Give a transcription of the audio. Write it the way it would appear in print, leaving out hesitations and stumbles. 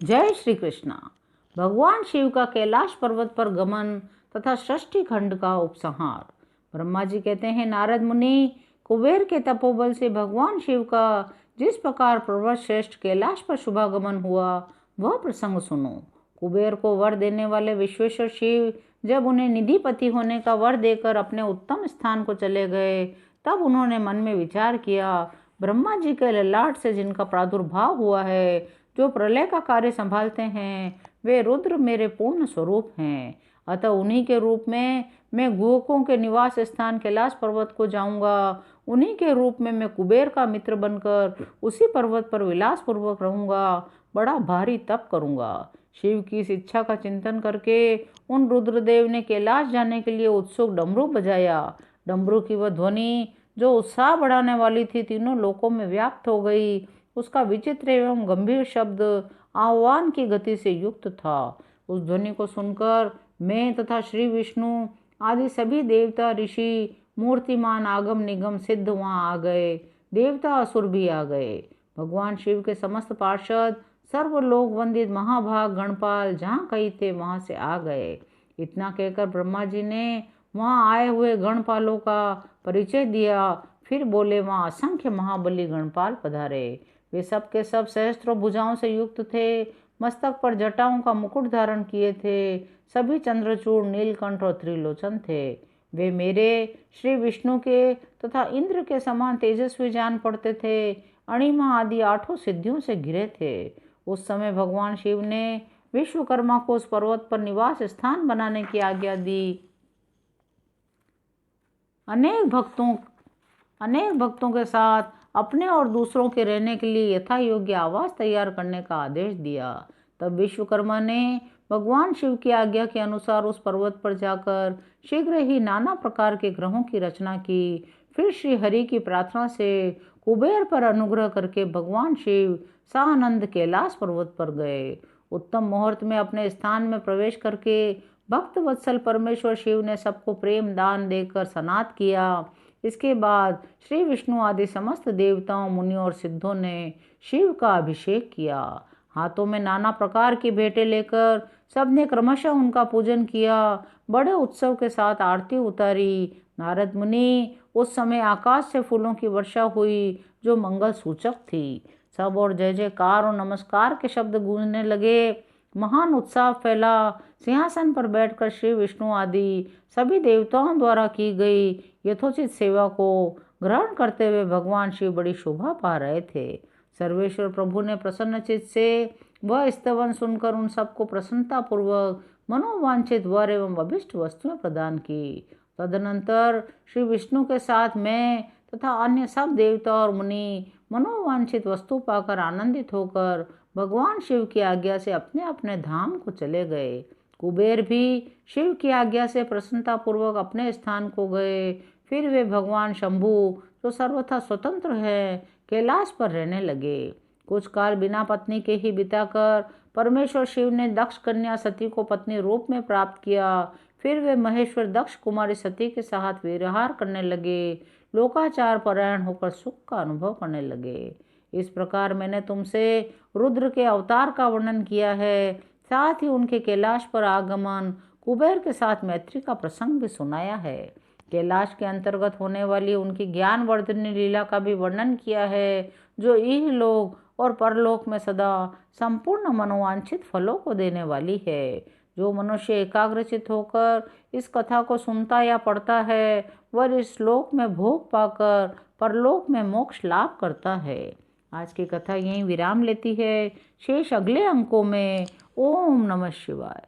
जय श्री कृष्णा। भगवान शिव का कैलाश पर्वत पर गमन तथा षष्ठी खंड का उपसंहार। ब्रह्मा जी कहते हैं, नारद मुनि, कुबेर के तपोबल से भगवान शिव का जिस प्रकार पर्वत श्रेष्ठ कैलाश पर शुभागमन हुआ वह प्रसंग सुनो। कुबेर को वर देने वाले विश्वेश्वर शिव जब उन्हें निधिपति होने का वर देकर अपने उत्तम स्थान को चले गए, तब उन्होंने मन में विचार किया, ब्रह्मा जी के ललाट से जिनका प्रादुर्भाव हुआ है, जो प्रलय का कार्य संभालते हैं, वे रुद्र मेरे पूर्ण स्वरूप हैं। अतः उन्हीं के रूप में मैं गुहकों के निवास स्थान कैलाश पर्वत को जाऊंगा। उन्हीं के रूप में मैं कुबेर का मित्र बनकर उसी पर्वत पर विलास पूर्वक रहूंगा, बड़ा भारी तप करूंगा। शिव की इस इच्छा का चिंतन करके उन रुद्रदेव ने कैलाश जाने के लिए उत्सुक डमरू बजाया। डमरू की वह ध्वनि जो उत्साह बढ़ाने वाली थी, तीनों लोकों में व्याप्त हो गई। उसका विचित्र एवं गंभीर शब्द आह्वान की गति से युक्त था। उस ध्वनि को सुनकर मैं तथा श्री विष्णु आदि सभी देवता, ऋषि, मूर्तिमान, आगम निगम सिद्ध वहां आ गए। देवता असुर भी आ गए। भगवान शिव के समस्त पार्षद, सर्वलोक वंदित महाभाग गणपाल जहाँ कहीं थे वहां से आ गए। इतना कहकर ब्रह्मा जी ने वहां आए हुए गणपालों का परिचय दिया। फिर बोले, वहां असंख्य महाबली गणपाल पधारे। वे सब के सब सहस्त्रों भुजाओं से युक्त थे, मस्तक पर जटाओं का मुकुट धारण किए थे। सभी चंद्रचूड़, नीलकंठ और त्रिलोचन थे। वे मेरे श्री विष्णु के तथा इंद्र के समान तेजस्वी जान पड़ते थे। अणिमा आदि 8 सिद्धियों से घिरे थे। उस समय भगवान शिव ने विश्वकर्मा को उस पर्वत पर निवास स्थान बनाने की आज्ञा दी। अनेक भक्तों के साथ अपने और दूसरों के रहने के लिए यथा योग्य आवास तैयार करने का आदेश दिया। तब विश्वकर्मा ने भगवान शिव की आज्ञा के अनुसार उस पर्वत पर जाकर शीघ्र ही नाना प्रकार के ग्रहों की रचना की। फिर श्री हरि की प्रार्थना से कुबेर पर अनुग्रह करके भगवान शिव सानंद कैलाश पर्वत पर गए। उत्तम मुहूर्त में अपने स्थान में प्रवेश करके भक्त वत्सल परमेश्वर शिव ने सबको प्रेम दान देकर सनात किया। इसके बाद श्री विष्णु आदि समस्त देवताओं, मुनियों और सिद्धों ने शिव का अभिषेक किया। हाथों में नाना प्रकार की भेंटें लेकर सबने क्रमशः उनका पूजन किया। बड़े उत्सव के साथ आरती उतारी। नारद मुनि, उस समय आकाश से फूलों की वर्षा हुई जो मंगल सूचक थी। सब और जय जयकार और नमस्कार के शब्द गूंजने लगे। महान उत्साह फैला। सिंहासन पर बैठकर श्री विष्णु आदि सभी देवताओं द्वारा की गई यथोचित सेवा को ग्रहण करते हुए भगवान शिव बड़ी शोभा पा रहे थे। सर्वेश्वर प्रभु ने प्रसन्नचित्त से वह स्तवन सुनकर उन सबको प्रसन्नतापूर्वक मनोवांछित वर एवं अभिष्ट वस्तुएं प्रदान की। तदनंतर श्री विष्णु के साथ मैं तथा अन्य सब देवता और मुनि मनोवांछित वस्तु पाकर आनंदित होकर भगवान शिव की आज्ञा से अपने अपने धाम को चले गए। कुबेर भी शिव की आज्ञा से प्रसन्नतापूर्वक अपने स्थान को गए। फिर वे भगवान शंभु, जो सर्वथा स्वतंत्र है, कैलाश पर रहने लगे। कुछ काल बिना पत्नी के ही बिताकर परमेश्वर शिव ने दक्ष कन्या सती को पत्नी रूप में प्राप्त किया। फिर वे महेश्वर दक्ष कुमारी सती के साथ विहार करने लगे। लोकाचार परायण होकर सुख का अनुभव करने लगे। इस प्रकार मैंने तुमसे रुद्र के अवतार का वर्णन किया है, साथ ही उनके कैलाश पर आगमन, कुबेर के साथ मैत्री का प्रसंग भी सुनाया है। कैलाश के अंतर्गत होने वाली उनकी ज्ञान वर्धनी लीला का भी वर्णन किया है, जो इहलोक और परलोक में सदा संपूर्ण मनोवांछित फलों को देने वाली है। जो मनुष्य एकाग्रचित होकर इस कथा को सुनता या पढ़ता है, वह इस लोक में भोग पाकर परलोक में मोक्ष लाभ करता है। आज की कथा यहीं विराम लेती है। शेष अगले अंकों में। ओम नमः शिवाय।